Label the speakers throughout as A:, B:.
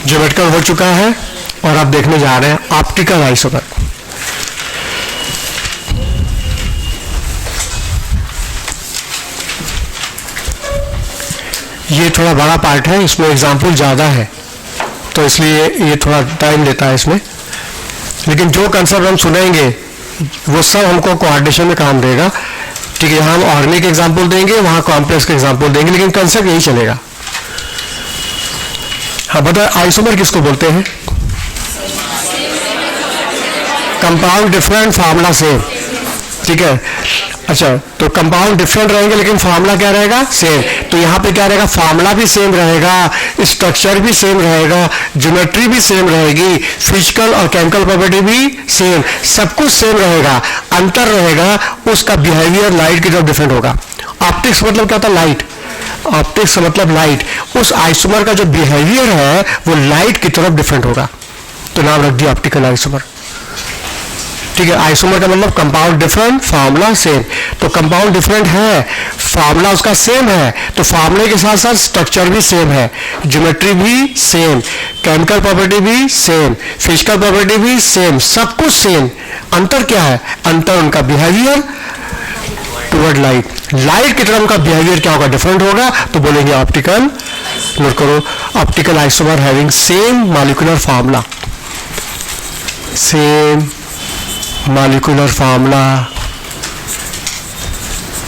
A: Geometrical हो चुका है और अब देखने जा रहे हैं ऑप्टिकल आइसोमर। ये थोड़ा बड़ा पार्ट है, इसमें एग्जाम्पल ज़्यादा है तो इसलिए ये थोड़ा टाइम लेता है इसमें, लेकिन जो कंसेप्ट हम सुनेंगे वो सब हमको कोऑर्डिनेशन में काम देगा। ठीक है, यहाँ हम ऑर्गेनिक एग्जाम्पल देंगे, वहाँ कॉम्प्लेक्स का एग्जाम्पल देंगे, लेकिन कंसेप्ट यही चलेगा। हाँ बताए, आइसोमर किसको बोलते हैं? Compound different, formula same. ठीक है, अच्छा तो कंपाउंड डिफरेंट रहेंगे लेकिन फार्मूला क्या रहेगा? सेम। तो यहाँ पे क्या रहेगा? फार्मूला भी सेम रहेगा, स्ट्रक्चर भी सेम रहेगा, ज्योमेट्री भी सेम रहेगी, फिजिकल और केमिकल प्रॉपर्टी भी सेम, सब कुछ सेम रहेगा। अंतर रहेगा उसका बिहेवियर लाइट की तरफ डिफरेंट होगा। ऑप्टिक्स मतलब क्या होता है? लाइट। ऑप्टिक्स मतलब लाइट। उस आइसोमर का जो बिहेवियर है वो लाइट की तरफ डिफरेंट होगा, तो नाम रख दिया ऑप्टिकल आइसोमर। ठीक है, आइसोमर का मतलब कंपाउंड डिफरेंट, फार्मूला सेम। तो कंपाउंड डिफरेंट है, फार्मूला उसका सेम है, तो फार्मूले के साथ साथ स्ट्रक्चर भी सेम है, ज्योमेट्री भी सेम, केमिकल प्रॉपर्टी भी सेम, फिजिकल प्रॉपर्टी भी सेम, सब कुछ सेम। अंतर क्या है? अंतर उनका बिहेवियर टुवर्ड लाइट। लाइट की तरफ उनका बिहेवियर क्या होगा? डिफरेंट होगा, तो बोलेंगे ऑप्टिकल। नोट करो, optical isomer having same molecular formula, same molecular formula,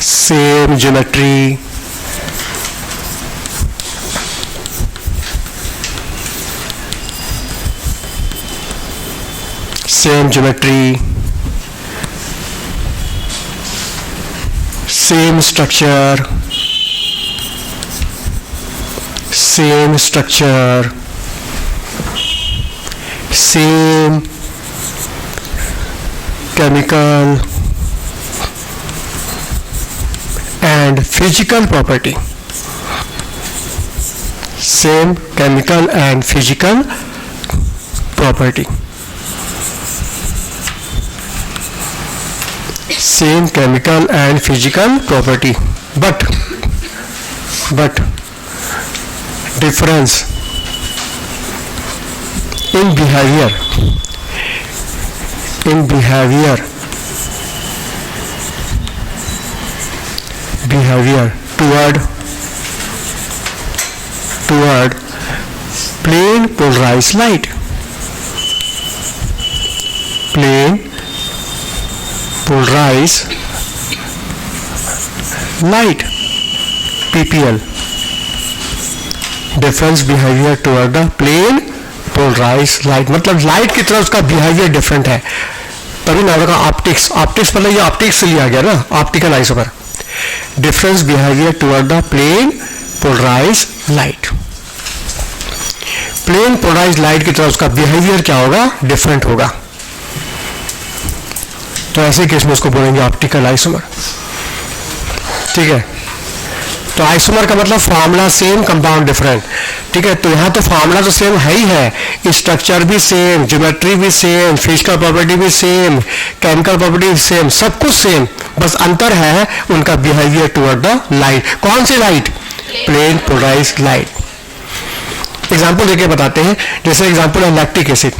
A: same geometry, same geometry, same structure, same structure, same chemical and physical property, same chemical and physical property, same chemical and physical property, but difference in behavior toward plane polarized light, plane polarized light, PPL, difference behavior toward the plane polarized light, मतलब light की तरफ उसका behaviour different है, तभी नाम रखा optics. Optics मतलब ये ऑप्टिक्स से लिया गया ना, optical isomer. Difference behaviour toward the plane polarised light, plane polarised light की तरफ उसका बिहेवियर क्या होगा? डिफरेंट होगा। तो ऐसे केस में उसको बोलेंगे ऑप्टिकल आइसोमर। ठीक है, तो आइसोमर का मतलब फार्मूला सेम, कंपाउंड डिफरेंट। ठीक है, तो यहाँ तो फार्मूला तो सेम है ही है, स्ट्रक्चर भी सेम, ज्योमेट्री भी सेम, फिजिकल प्रॉपर्टी भी सेम, केमिकल प्रॉपर्टी भी सेम, सब कुछ सेम, बस अंतर है उनका बिहेवियर टुवर्ड द लाइट। कौन सी light? Plane polarised light. Example देके बताते हैं, जैसे एग्जाम्पल है लैक्टिक एसिड।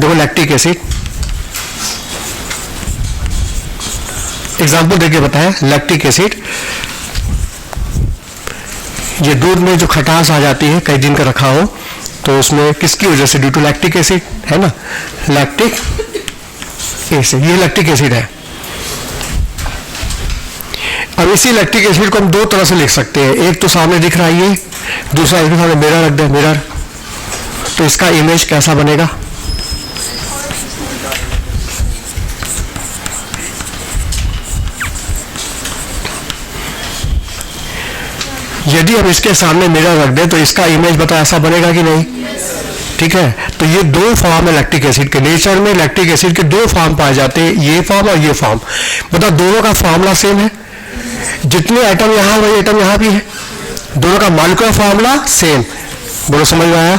A: देखो लैक्टिक एसिड, एग्जाम्पल देके बताएं लैक्टिक एसिड। ये दूध में जो खटास आ जाती है कई दिन का रखा हो तो उसमें किसकी वजह से? ड्यू टू लैक्टिक एसिड, है ना, लैक्टिक एसिड। ये लैक्टिक एसिड है। अब इसी लैक्टिक एसिड को हम दो तरह से लिख सकते हैं, एक तो सामने दिख रहा है ये, दूसरा इसके सामने मिरर रख दे, मिरर, तो इसका इमेज कैसा बनेगा? यदि हम इसके सामने मिरर रख दें तो इसका इमेज बता ऐसा बनेगा कि नहीं? ठीक है, तो ये दो फॉर्म है लैक्टिक एसिड के। नेचर में लैक्टिक एसिड के दो फॉर्म पाए जाते हैं, ये फॉर्म और ये फॉर्म। बता दोनों का फॉर्मूला सेम है, जितने आइटम यहाँ वही आइटम यहाँ भी है, दोनों का मॉलिक्यूलर फॉर्मूला सेम। बोलो समझ में आया?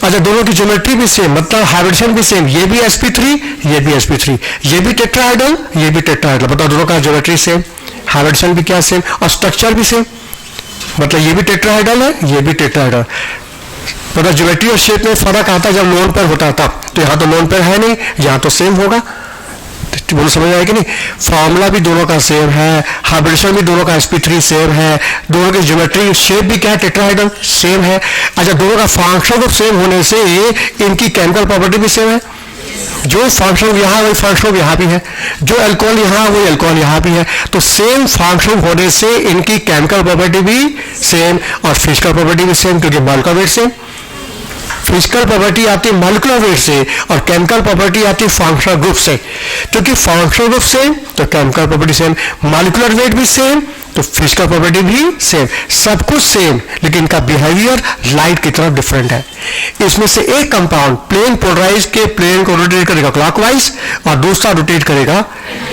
A: अच्छा, दोनों की ज्योमेट्री भी सेम, मतलब हाइब्रिडेशन भी सेम, ये भी sp3, ये भी sp3, ये भी टेट्राहेड्रल, ये भी टेट्राहेड्रल, बताओ दोनों का ज्योमेट्री सेम, हाइब्रिडेशन भी क्या सेम, और स्ट्रक्चर भी सेम, मतलब ये भी टेट्राहेड्रल है, ये भी टेट्राहेड्रल। मतलब ज्योमेट्री और शेप में फर्क आता है जब लोन पेयर होता था, तो यहाँ तो लोन पेयर है नहीं, यहाँ तो सेम होगा। तो बोलो समझ आएगी नहीं? फॉर्मूला भी दोनों का सेम है, हाइब्रिडेशन भी दोनों का sp3 सेम है, दोनों की ज्योमेट्री शेप भी क्या है, टेट्राहेड्रल सेम है। अच्छा, दोनों का फंक्शन ग्रुप सेम होने से इनकी केमिकल प्रॉपर्टी भी सेम है। जो फंक्शन यहाँ वही फंक्शन यहाँ भी है, जो अल्कोहल यहाँ वही अल्कोहल यहाँ भी है। तो सेम फंक्शन होने से इनकी केमिकल प्रॉपर्टी भी सेम और फिजिकल प्रॉपर्टी भी सेम, क्योंकि molecular weight same. Physical property आती है मॉलिक्यूलर वेट से और केमिकल प्रॉपर्टी आती है फंक्शनल ग्रुप से। क्योंकि फंक्शनल ग्रुप सेम तो chemical property same, molecular weight भी सेम तो फिजिकल प्रॉपर्टी भी सेम, सब कुछ सेम, लेकिन इनका बिहेवियर लाइट की तरफ डिफरेंट है। इसमें से एक कंपाउंड प्लेन पोलराइज के प्लेन को रोटेट करेगा क्लॉकवाइज और दूसरा रोटेट करेगा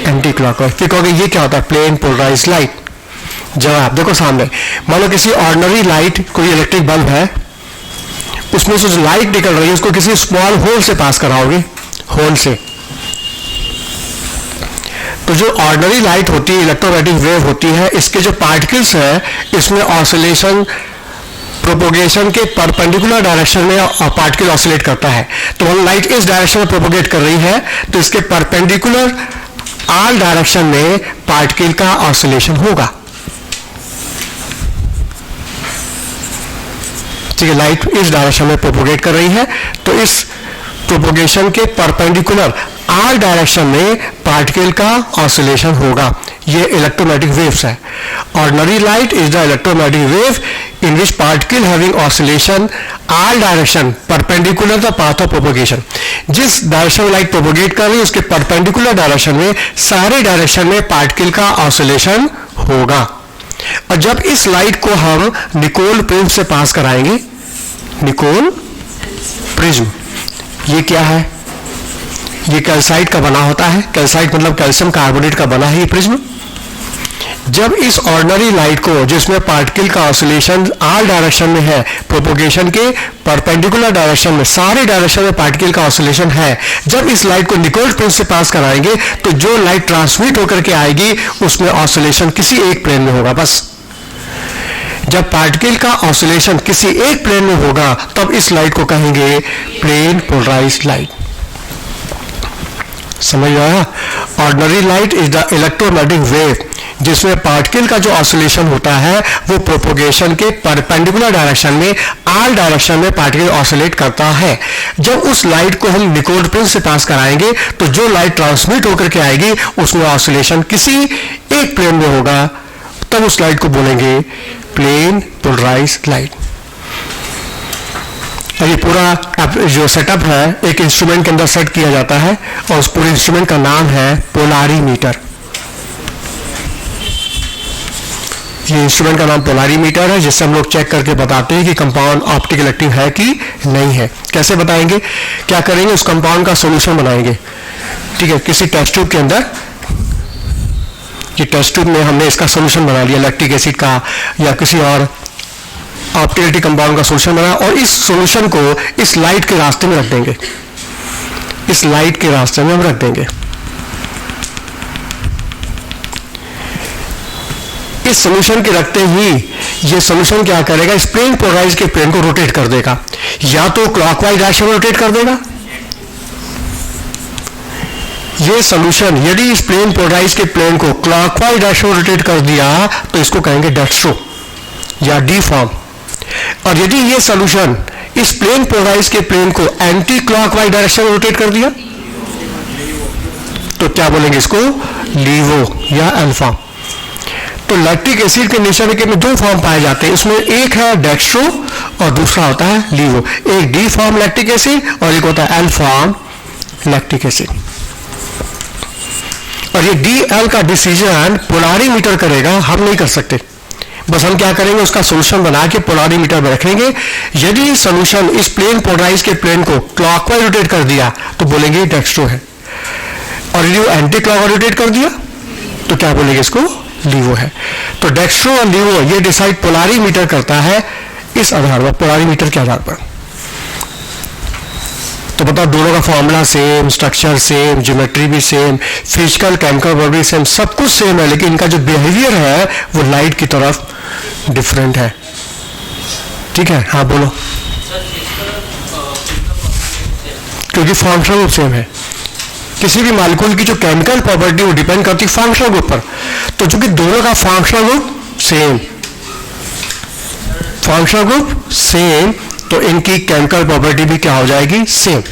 A: एंटी क्लॉकवाइज। फिर कहोगे ये क्या होता है? Plane polarise light. जवाब देखो सामने, मान लो किसी ऑर्डिनरी लाइट, कोई इलेक्ट्रिक बल्ब है, उसमें से जो लाइट निकल रही है उसको किसी स्मॉल होल से पास कराओगे, होल से, तो जो ऑर्डिनरी लाइट होती है, इलेक्ट्रोमैग्नेटिक वेव होती है, इसके जो पार्टिकल्स है इसमें ऑसिलेशन प्रोपोगेशन के परपेंडिकुलर डायरेक्शन में पार्टिकल ऑसिलेट करता है। तो वो लाइट इस डायरेक्शन में प्रोपोगेट कर रही है तो इसके परपेंडिकुलर आर डायरेक्शन में पार्टिकल का ऑसिलेशन होगा। ठीक है, लाइट इस डायरेक्शन में प्रोपोगेट कर रही है तो इस प्रोपोगेशन के परपेंडिकुलर आर डायरेक्शन में पार्टिकल का ऑसिलेशन होगा। ये इलेक्ट्रोमैग्नेटिक वेव्स है। Ordinary light is the electromagnetic wave in which particle having oscillation or direction perpendicular the path of propagation. जिस डायरेक्शन में लाइट प्रोपोगेट कर रही है उसके परपेंडिकुलर डायरेक्शन में सारे डायरेक्शन में पार्टिकल का ऑसिलेशन होगा। और जब इस लाइट को हम निकोल प्रिज्म से पास कराएंगे, निकोल प्रिज्म, ये क्या है? ये कैल्साइट का बना होता है। कैल्साइट मतलब कैल्शियम कार्बोनेट का बना है ये प्रिज्म। जब इस ऑर्डिनरी लाइट को, जिसमें पार्टिकल का ऑसिलेशन आर डायरेक्शन में है, प्रोपोगेशन के परपेंडिकुलर डायरेक्शन में सारे डायरेक्शन में पार्टिकल का ऑसिलेशन है, जब इस लाइट को निकोल प्रिज्म से पास कराएंगे तो जो लाइट ट्रांसमिट होकर के आएगी उसमें ऑसिलेशन किसी एक प्लेन में होगा बस। जब पार्टिकल का ऑसिलेशन किसी एक प्लेन में होगा तब इस लाइट को कहेंगे प्लेन पोलराइज्ड लाइट। समझ आया? Ordinary light is the electromagnetic wave जिसमें पार्टिकल का जो ऑसिलेशन होता है वो प्रोपोगेशन के परपेंडिकुलर डायरेक्शन में आर डायरेक्शन में पार्टिकल ऑसिलेट करता है। जब उस लाइट को हम निकोल प्रिज्म से पास कराएंगे तो जो लाइट ट्रांसमिट होकर के आएगी उसमें ऑसिलेशन किसी एक प्लेन में होगा, तब उस लाइट को बोलेंगे प्लेन पोलराइज्ड लाइट। और ये पूरा जो सेटअप है एक इंस्ट्रूमेंट के अंदर सेट किया जाता है और उस पूरे इंस्ट्रूमेंट का नाम है पोलारीमीटर। ये इंस्ट्रूमेंट का नाम पोलारीमीटर है जिससे हम लोग चेक करके बताते हैं कि कंपाउंड ऑप्टिकल एक्टिव है कि नहीं है। कैसे बताएंगे? क्या करेंगे? उस कंपाउंड का सॉल्यूशन बनाएंगे। ठीक है, किसी टेस्ट ट्यूब के अंदर, ये टेस्ट ट्यूब में हमने इसका सॉल्यूशन बना लिया, लैक्टिक एसिड का या किसी और ऑप्टिकल कंपाउंड का सॉल्यूशन बनाया और इस सॉल्यूशन को इस लाइट के रास्ते में रख देंगे। इस लाइट के रास्ते में हम रख देंगे। इस सॉल्यूशन के रखते ही ये सॉल्यूशन क्या करेगा? इस प्लेन पोलराइज के प्लेन को रोटेट कर देगा, या तो क्लॉकवाइज डायरेक्शन में रोटेट कर देगा। ये सॉल्यूशन यदि इस प्लेन पोलराइज के प्लेन को क्लॉकवाइज डायरेक्शन में रोटेट कर दिया तो इसको कहेंगे डेक्स्ट्रो या डी फॉर्म। और यदि ये सॉल्यूशन इस प्लेन पोलराइज के प्लेन को एंटी क्लॉकवाइज डायरेक्शन में रोटेट कर दिया तो क्या बोलेंगे? इसको लीवो या अल्फा। तो लैक्टिक एसिड के नेचर में दो फॉर्म पाए जाते हैं, उसमें एक है डेक्स्ट्रो और दूसरा होता है लीवो। एक डी फॉर्म लैक्टिक एसिड और एक होता है एल फॉर्म लैक्टिक एसिड। और ये डी एल का डिसीजन पोलारीमीटर करेगा, हम नहीं कर सकते। बस हम क्या करेंगे? उसका सॉल्यूशन बना के पोलारीमीटर में रखेंगे। यदि सॉल्यूशन इस प्लेन पोलराइज के प्लेन को क्लॉकवाइज रोटेट कर दिया तो बोलेंगे डेक्स्ट्रो है, और यदि एंटी क्लॉकवाइज रोटेट कर दिया तो क्या बोलेंगे? इसको लीवो है। तो डेक्स्ट्रो और लीवो ये डिसाइड पोलारीमीटर करता है इस आधार पर, पोलारीमीटर के आधार पर। तो बताओ, दोनों का formula same, structure same, geometry भी same, physical chemical property same, सब कुछ सेम है, लेकिन इनका जो बिहेवियर है वो लाइट की तरफ डिफरेंट है। ठीक है, हाँ बोलो। क्योंकि फंक्शनल ग्रुप सेम है। किसी भी मॉलिक्यूल की जो केमिकल प्रॉपर्टी वो डिपेंड करती है फंक्शनल ग्रुप पर। तो चूंकि दोनों का functional group same, functional group same, तो इनकी केमिकल प्रॉपर्टी भी क्या हो जाएगी, सेम।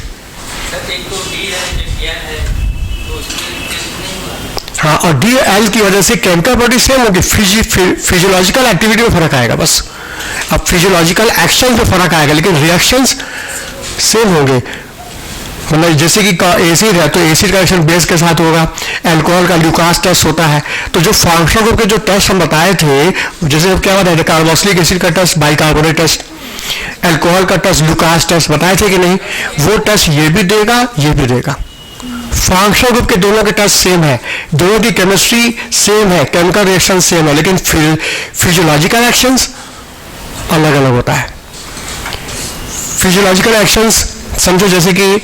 A: हाँ, और डी एल की वजह से केमिकल प्रॉपर्टी सेम होगी, फिजियोलॉजिकल एक्टिविटी में फर्क आएगा बस। अब फिजियोलॉजिकल एक्शन में फर्क आएगा लेकिन रिएक्शंस सेम होंगे। मतलब जैसे कि एसिड है तो एसिड का रिएक्शन बेस के साथ होगा, अल्कोहल का ल्यूकास टेस्ट होता है। तो जो फंक्शनल ग्रुप के जो टेस्ट हम बताए थे, जैसे क्या बताया था, कार्बोक्सिलिक एसिड का टेस्ट, बाइकार्बोनेट टेस्ट, अल्कोहल का टेस्ट, ल्यूकास टेस्ट बताए थे कि नहीं, वो टेस्ट ये भी देगा ये भी देगा। फंक्शनल ग्रुप के दोनों के टेस्ट सेम है, दोनों की केमिस्ट्री सेम है, केमिकल रिएक्शन सेम है, लेकिन फिजियोलॉजिकल एक्शंस अलग अलग होता है। फिजियोलॉजिकल एक्शंस समझो जैसे कि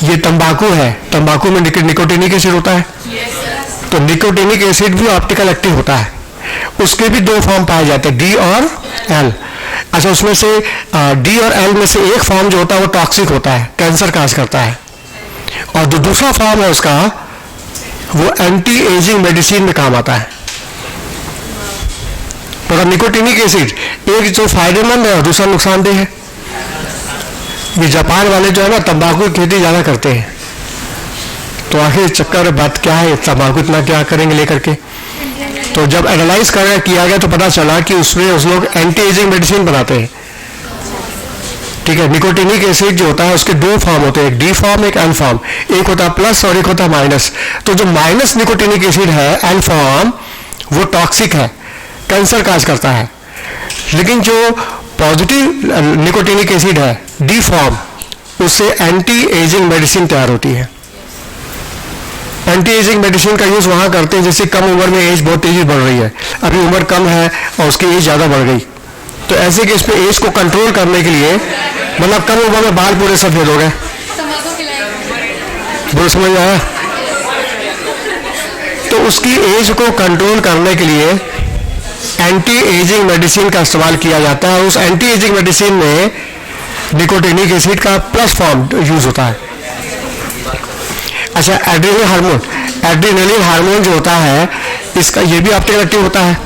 A: ये तंबाकू है, तंबाकू में निकोटिनिक एसिड होता है, तो निकोटिनिक एसिड भी ऑप्टिकल एक्टिव होता है। उसके भी दो फॉर्म पाए जाते हैं, डी और एल। अच्छा, उसमें से डी और एल में से एक फॉर्म जो होता है वो टॉक्सिक होता है, कैंसर काज करता है, और जो दूसरा फॉर्म है उसका वो एंटी एजिंग मेडिसिन में काम आता है। तो निकोटिनिक एसिड एक जो फायदेमंद है और दूसरा नुकसानदेह है। ये जापान वाले जो है ना तंबाकू की खेती ज्यादा करते हैं, तो आखिर चक्कर बात क्या है, तंबाकू इतना क्या करेंगे लेकर के। तो जब एनालाइज किया गया तो पता चला कि उसमें उस लोग एंटी एजिंग मेडिसिन बनाते हैं। ठीक है, निकोटिनिक एसिड जो होता है उसके दो फॉर्म होते हैं, एक डी फॉर्म एक एन फॉर्म, एक होता है प्लस और एक होता है माइनस। तो जो माइनस निकोटिनिक एसिड है एन फॉर्म वो टॉक्सिक है, कैंसर काज करता है, लेकिन जो पॉजिटिव निकोटिनिक एसिड है डी फॉर्म, उससे एंटी एजिंग मेडिसिन तैयार होती है। एंटी एजिंग मेडिसिन का यूज वहां करते हैं जैसे कम उम्र में एज बहुत तेजी बढ़ रही है, अभी उम्र कम है और उसकी एज ज्यादा बढ़ गई, तो ऐसे केस पे एज को कंट्रोल करने के लिए, मतलब कम उम्र में बाल पूरे सफेद हो गए, बोलो समझ में आया, तो उसकी एज को कंट्रोल करने के लिए एंटी एजिंग मेडिसिन का इस्तेमाल किया जाता है। उस एंटी एजिंग मेडिसिन में निकोटिनिक एसिड का प्लस फॉर्म यूज होता है। अच्छा, एड्रेनलिन हार्मोन जो होता है इसका ये भी ऑप्टिकल एक्टिव होता है,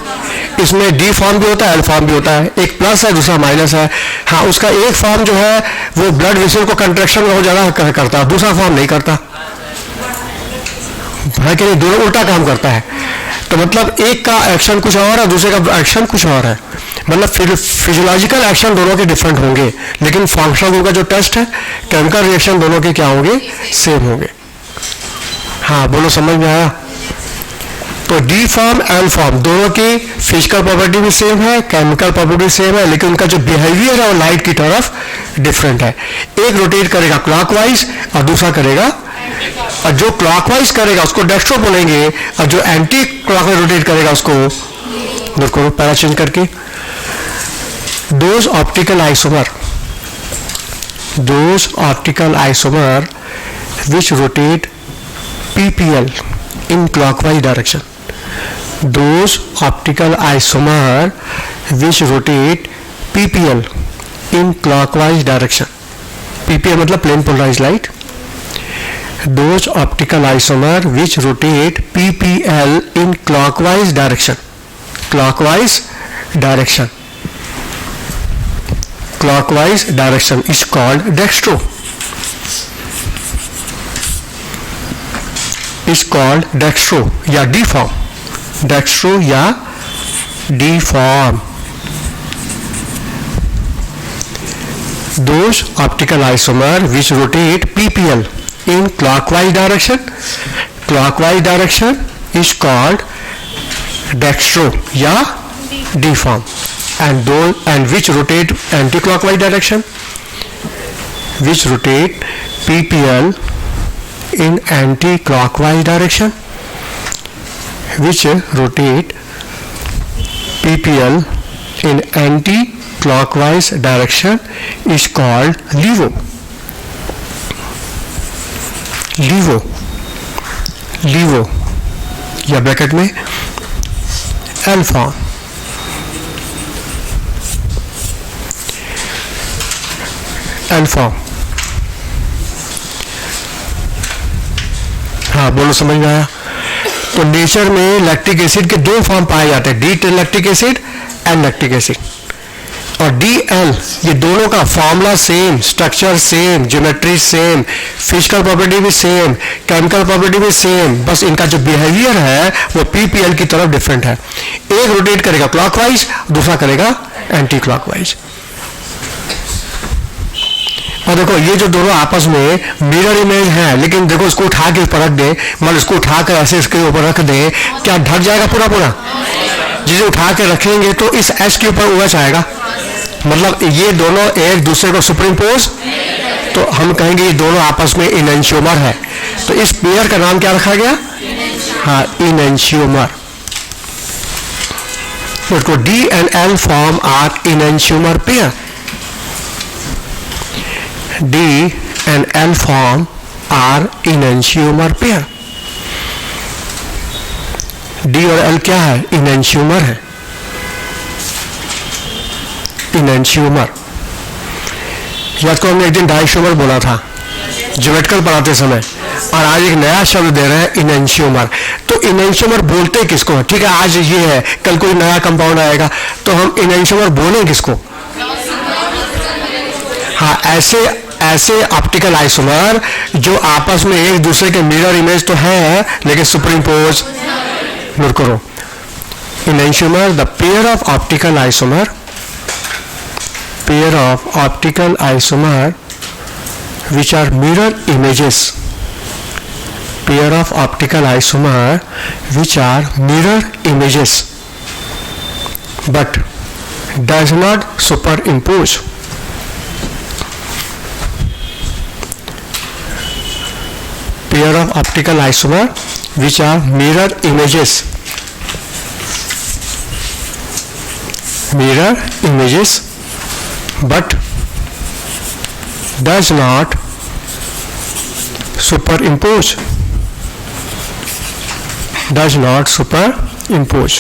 A: इसमें डी फॉर्म भी होता है एल फॉर्म भी होता है, एक प्लस है दूसरा माइनस है। हाँ, उसका एक फॉर्म जो है वो ब्लड वेसल को कंट्रैक्शन बहुत ज्यादा करता है, दूसरा फॉर्म नहीं करता है कि नहीं, दोनों उल्टा काम करता है। तो मतलब एक का एक्शन कुछ और है, दूसरे का एक्शन कुछ और है, मतलब फिजियोलॉजिकल एक्शन दोनों के डिफरेंट होंगे, लेकिन फंक्शनल का जो टेस्ट है केमिकल रिएक्शन दोनों के क्या होंगे, सेम होंगे। हाँ बोलो, समझ में आया। तो डी फॉर्म एल फॉर्म दोनों की फिजिकल प्रॉपर्टी भी सेम है, केमिकल प्रॉपर्टी सेम है, लेकिन उनका जो बिहेवियर है वो लाइट की तरफ डिफरेंट है। एक रोटेट करेगा क्लॉकवाइज और दूसरा करेगा, और जो क्लॉकवाइज करेगा उसको डेक्स्ट्रो बोलेंगे, और जो एंटी क्लॉकवाइज रोटेट करेगा उसको, देखो पैरा चेंज करके, those optical isomer which rotate PPL in clockwise direction. Those optical isomer which rotate PPL in clockwise direction. PPL मतलब plane polarized light. Those optical isomer which rotate PPL in clockwise direction. Clockwise direction. Clockwise direction is called dextro. Is called dextro या D form, dextro या D form. Those optical isomer which rotate PPL in clockwise direction is called dextro या D form, and which rotate anti-clockwise direction, which rotate PPL in anti-clockwise direction, which rotate PPL in anti-clockwise direction is called LIVO. या bracket में L form. हाँ बोलो, समझ में आया? तो nature में लैक्टिक एसिड के दो फॉर्म पाए जाते हैं, D lactic acid and lactic acid. और डी एल ये दोनों का formula same, structure same, geometry same, physical property भी सेम, केमिकल प्रॉपर्टी भी सेम, बस इनका जो बिहेवियर है वो पीपीएल की तरफ डिफरेंट है। एक रोटेट करेगा क्लॉकवाइज, दूसरा करेगा एंटी क्लॉकवाइज। और देखो ये जो दोनों आपस में मिरर इमेज है, लेकिन देखो इसको उठा के ऊपर रख दे, मतलब इसको उठा कर ऐसे इसके ऊपर रख दे, क्या ढक जाएगा पूरा पूरा? जिसे उठा के रखेंगे तो इस एच के ऊपर OH आएगा, मतलब ये दोनों एक दूसरे को सुपरइम्पोज, तो हम कहेंगे ये दोनों आपस में इनएंशियोमर है। तो इस पेयर का नाम क्या रखा गया? हाँ, इनएंशियोमर। तो D and L form are enantiomer pair. D and L form are enantiomer pair. D और L क्या है? enantiomer है, enantiomer। याद को हमने एक दिन डाइसोमर बोला था ज्योमेट्रिकल पढ़ाते समय, और आज एक नया शब्द दे रहे हैं enantiomer। तो enantiomer बोलते किसको है? ठीक है, आज ये है, कल कोई नया कंपाउंड आएगा तो हम enantiomer बोलें किसको? हाँ, ऐसे ऑप्टिकल आइसोमर जो आपस में एक दूसरे के मिरर इमेज तो है लेकिन सुपरइम्पोज। नोट करो, enantiomer the pair of optical isomer, pair of optical isomer which are mirror images, pair of optical isomer which are mirror images but does not superimpose। pair of optical isomer which are mirror images, mirror images but does not superimpose, does not superimpose,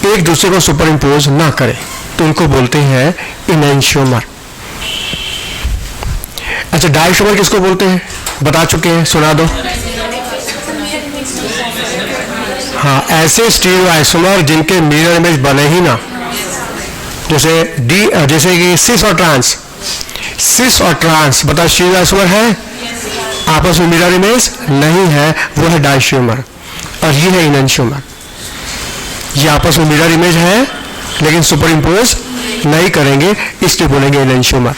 A: एक दूसरे को superimpose ना करे तो उनको बोलते हैं enantiomer। अच्छा, डाइसोमर किसको बोलते हैं? बता चुके हैं, सुना दो। हाँ, ऐसे स्टीरियो आइसोमर जिनके मिरर इमेज बने ही ना, जैसे कि सिस और ट्रांस। सिस और ट्रांस बता स्टीरियो आइसोमर है, आपस में मिरर इमेज नहीं है, वो है डाइसोमर। और ये है enantiomer, ये आपस में मिरर इमेज है लेकिन सुपर इम्पोज नहीं करेंगे, इसलिए बोलेंगे enantiomer।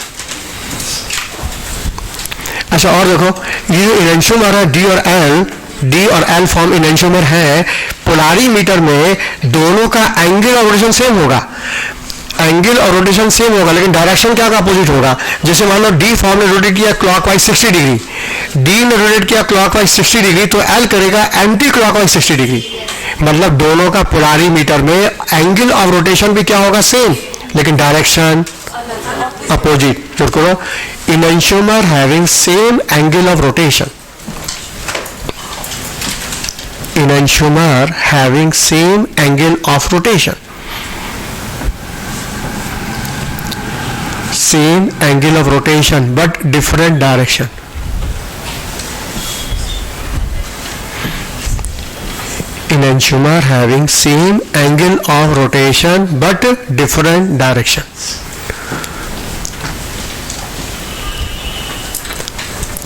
A: अच्छा, और देखो ये enantiomer है D और L फॉर्म enantiomer है। पोलारीमीटर में दोनों का एंगल और रोटेशन सेम होगा, एंगल और रोटेशन सेम होगा, लेकिन डायरेक्शन क्या का अपोजिट होगा। जैसे मान लो D फॉर्म ने रोटेट किया क्लॉकवाइज 60 डिग्री, D ने रोटेट किया क्लॉकवाइज 60 डिग्री, तो L करेगा एंटी क्लॉकवाइज 60 डिग्री। मतलब दोनों का पोलारीमीटर में एंगल ऑफ रोटेशन भी क्या होगा? सेम, लेकिन डायरेक्शन अपोजिट। नोट करो, enantiomer having same angle of rotation, enantiomer having same angle of rotation, same angle of rotation but different direction। enantiomer having same angle of rotation but different direction।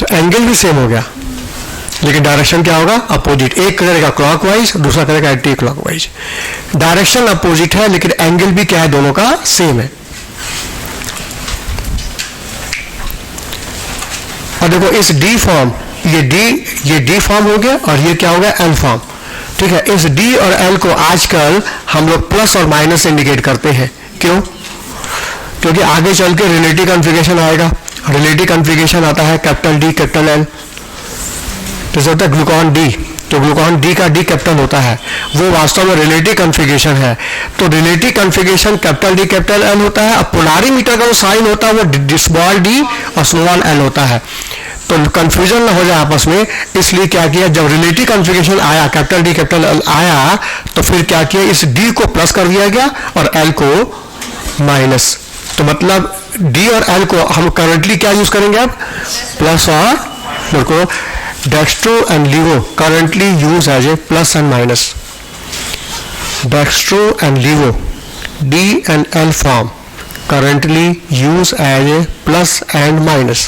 A: तो angle भी same हो गया लेकिन direction क्या होगा? Opposite. एक करेगा clockwise, दूसरा करेगा एंटी क्लॉकवाइज। डायरेक्शन अपोजिट है लेकिन एंगल भी क्या है? दोनों का सेम है। और देखो इस D फॉर्म, ये D फॉर्म हो गया और ये क्या हो गया? L form. ठीक है, इस D और L को आजकल हम लोग प्लस और माइनस इंडिकेट करते हैं। क्यों? क्योंकि आगे चल के रिलेटिव कॉन्फ़िगरेशन आएगा। रिलेटिव कॉन्फ़िगरेशन आता है कैपिटल D कैपिटल L, जैसे होता है ग्लूकॉन D, तो ग्लूकॉन D का D कैपिटल होता है, वो वास्तव में रिलेटिव कॉन्फ़िगरेशन है। तो relative configuration capital D capital L होता है। अब पोलारीमीटर का जो साइन होता है वो स्मॉल d और स्मॉल l होता है, तो कंफ्यूजन ना हो जाए आपस में, इसलिए क्या किया, जब रिलेटिव कॉन्फ़िगरेशन आया कैपिटल D कैपिटल L आया तो फिर क्या किया, इस D को प्लस कर दिया गया और L को माइनस। तो मतलब D और L को हम करंटली क्या यूज करेंगे? अब प्लस और, देखो dextro and levo currently use as a plus and minus. Dextro and levo D and L form currently used as a plus and minus.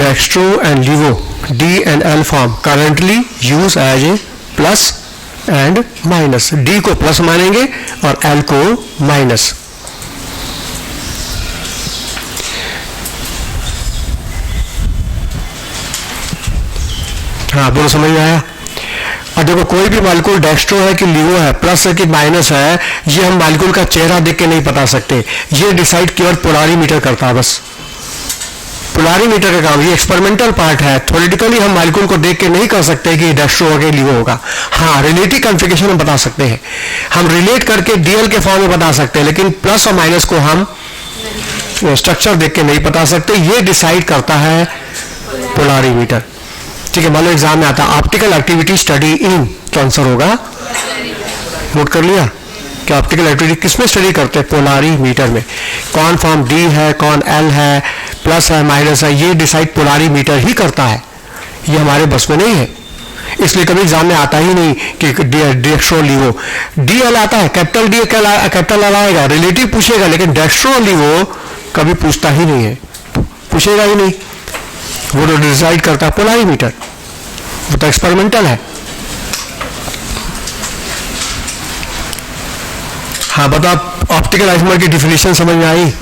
A: Dextro and levo D and L form currently used as a plus and minus. D को plus मानेंगे और L को minus. हाँ, बोलो समझ में आया? और देखो कोई भी मालिक्यूल डेक्स्ट्रो है कि लीवो है, प्लस है कि माइनस है, ये हम मालिक्यूल का चेहरा देख के नहीं बता सकते. ये डिसाइड केवल पोलारीमीटर करता है. बस पोलारीमीटर का काम, ये एक्सपेरिमेंटल पार्ट है. थ्योरेटिकली हम मालिक्यूल को देख के नहीं कर सकते कि डेक्स्ट्रो होगा लीवो होगा. हाँ, रिलेटिव कॉन्फ़िगरेशन हम बता सकते हैं, हम रिलेट करके डीएल के फॉर्म में बता सकते हैं, लेकिन प्लस और माइनस को हम स्ट्रक्चर देख के नहीं बता सकते. ये डिसाइड करता है पोलारीमीटर. ठीक है, मान लो एग्जाम में आता ऑप्टिकल एक्टिविटी स्टडी इन, तो आंसर होगा, नोट कर लिया कि ऑप्टिकल एक्टिविटी किसमें स्टडी करते हैं? पोलारीमीटर में. कौन फॉर्म डी है, कौन एल है, प्लस है, माइनस है, ये डिसाइड पोलारीमीटर ही करता है. ये हमारे बस में नहीं है, इसलिए कभी एग्जाम में आता ही नहीं कि डेक्स्ट्रो लीवो. डी एल आता है, कैपिटल डी कैपिटल एल आएगा, रिलेटिव पूछेगा, लेकिन डेक्स्ट्रो लीवो कभी पूछता ही नहीं है, पूछेगा ही नहीं. वो तो डिसाइड करता है पोलारीमीटर, वो तो एक्सपेरिमेंटल है. हाँ बताओ, ऑप्टिकल आइसोमर की डिफिनेशन समझ में आई?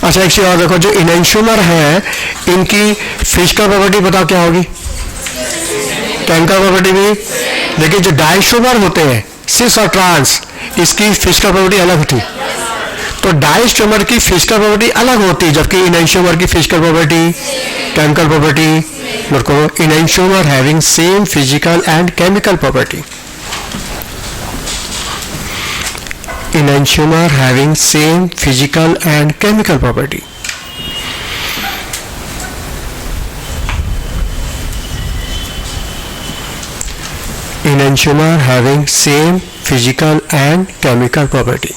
A: अच्छा, एक चीज और देखो, जो इनैंशियोमर है इनकी फिजिकल प्रॉपर्टी बताओ क्या होगी? केमिकल प्रॉपर्टी भी. लेकिन जो डाइसोमर होते हैं सिस और ट्रांस, इसकी फिजिकल प्रॉपर्टी अलग होती है. तो डाइस्टोमर की फिजिकल प्रॉपर्टी अलग होती है, जबकि इनैंशियोमर की physical property, chemical property. Note करो, enantiomer having same physical and chemical property. Enantiomer having same physical and chemical property. Enantiomer having same physical and chemical property.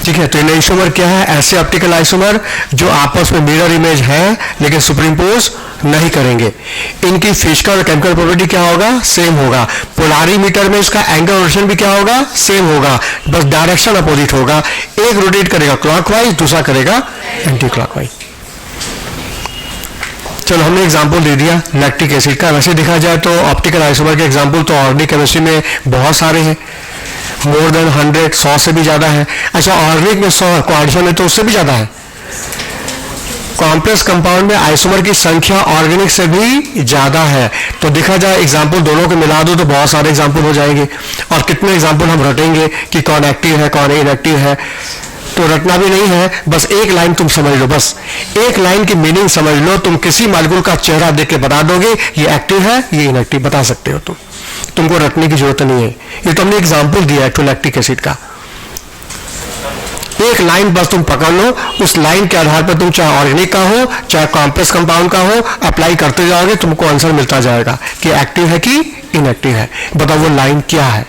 A: ठीक है, तो इनैंशियोमर क्या है? ऐसे ऑप्टिकल आइसोमर जो आपस में मिरर इमेज है लेकिन सुपरइम्पोज नहीं करेंगे. इनकी फिजिकल और केमिकल प्रॉपर्टी क्या होगा? सेम होगा. पोलारीमीटर में इसका एंगल रोटेशन भी क्या होगा? सेम होगा, बस डायरेक्शन अपोजिट होगा. एक रोटेट करेगा क्लॉकवाइज, दूसरा करेगा एंटी क्लॉकवाइज. चलो, हमने एग्जांपल दे दिया लैक्टिक एसिड का. वैसे देखा जाए तो ऑप्टिकल आइसोमर के एग्जांपल तो ऑर्गेनिक केमिस्ट्री में बहुत सारे हैं, मोर देन 100, 100 से भी ज्यादा है. अच्छा, ऑर्गेनिक में 100, कोएडिशन में तो उससे भी ज्यादा है. कॉम्प्लेक्स कंपाउंड में आइसोमर की संख्या ऑर्गेनिक से भी ज्यादा है. तो देखा जाए एग्जांपल दोनों को मिला दो तो बहुत सारे एग्जांपल हो जाएंगे. और कितने एग्जांपल हम रटेंगे कि कौन एक्टिव है कौन इनएक्टिव है, तो रटना भी नहीं है, बस एक लाइन तुम समझ लो. बस एक लाइन की मीनिंग समझ लो, तुम किसी मॉलिक्यूल का चेहरा देख के बता दोगे ये एक्टिव है ये इनएक्टिव, बता सकते हो. तुमको रटने की जरूरत नहीं है. ये तो हमने एग्जांपल दिया है लैक्टिक एसिड का. एक लाइन बस तुम पकड़ लो, उस लाइन के आधार पर तुम चाहे ऑर्गेनिक का हो चाहे कॉम्प्लेक्स कंपाउंड का हो, अप्लाई करते जाओगे, तुमको आंसर मिलता जाएगा कि एक्टिव है कि इनएक्टिव है. बताओ वो लाइन क्या है?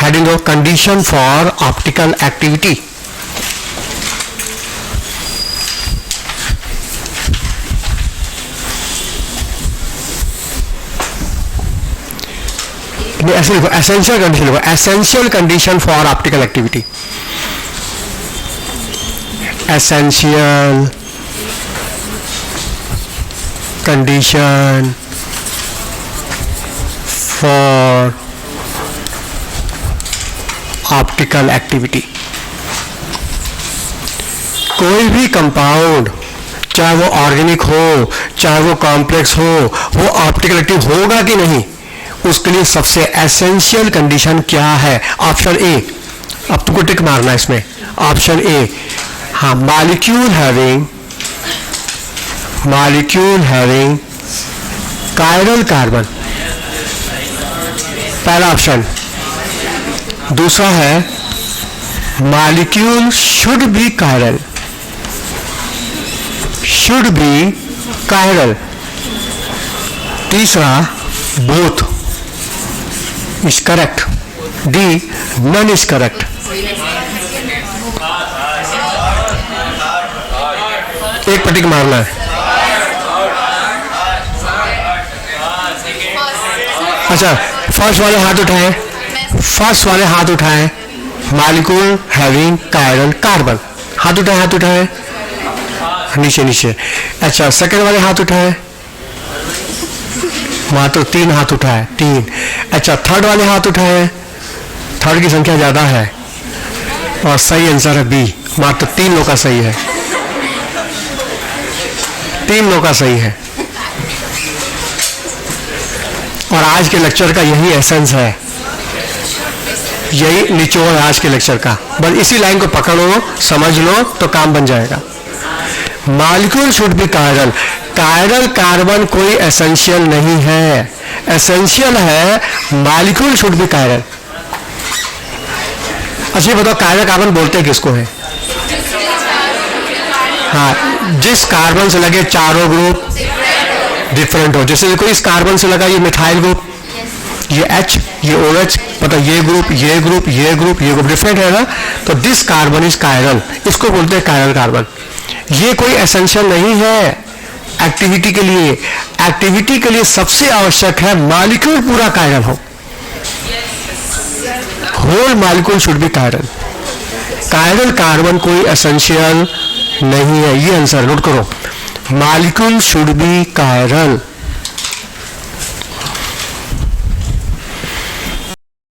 A: हेडिंग दो, कंडीशन फॉर ऑप्टिकल एक्टिविटी. ऐसे लिखो, एसेंशियल कंडीशन लिखो, essential condition for optical activity. Essential condition for optical activity. कोई भी कंपाउंड, चाहे वो ऑर्गेनिक हो चाहे वो कॉम्प्लेक्स हो, वो ऑप्टिकल एक्टिव होगा कि नहीं, उसके लिए सबसे एसेंशियल कंडीशन क्या है? Option A. अब तुमको टिक मारना इसमें. ऑप्शन ए, हाँ, मॉलिक्यूल हैविंग कायरल कार्बन, पहला ऑप्शन. दूसरा है मॉलिक्यूल शुड बी कायरल। तीसरा both is correct, D none is correct. एक पटिक मारना है। अच्छा, फर्स्ट वाले हाथ उठाएं, फर्स्ट वाले हाथ उठाएं। मॉलिक्यूल हैविंग कायरल कार्बन, हाथ उठाएं, हाथ उठाएं, नीचे नीचे। अच्छा, सेकंड वाले हाथ उठाएं, मात्र 3 हाथ उठाए, 3। अच्छा, थर्ड वाले हाथ उठाए, थर्ड की संख्या ज्यादा है और सही आंसर है बी, मात्र 3 लोग का सही है, 3 लोग का सही है। और आज के लेक्चर का यही एसेंस है, यही निचोड़ है आज के लेक्चर का। बस इसी लाइन को पकड़ लो, समझ लो तो काम बन जाएगा। Molecule should be chiral, chiral carbon कोई एसेंशियल नहीं है, एसेंशियल है मॉलिक्यूल शुड बी कायरल। अच्छा बताओ, कायरल कार्बन बोलते किसको है? हाँ, जिस कार्बन से लगे चारों ग्रुप डिफरेंट हो। जैसे देखो, इस कार्बन से लगा ये मिथाइल ग्रुप, ये H, ये OH, पता ये ग्रुप, ये ग्रुप, ये ग्रुप, ये ग्रुप डिफरेंट है ना, तो दिस कार्बन इज कायरल, इसको बोलते हैं कायरल कार्बन। ये कोई एसेंशियल नहीं है एक्टिविटी के लिए, एक्टिविटी के लिए सबसे आवश्यक है मॉलिक्यूल पूरा कायरल हो, whole molecule should be chiral. Chiral carbon कोई एसेंशियल नहीं है, ये आंसर नोट करो, मॉलिक्यूल शुड बी कायरल।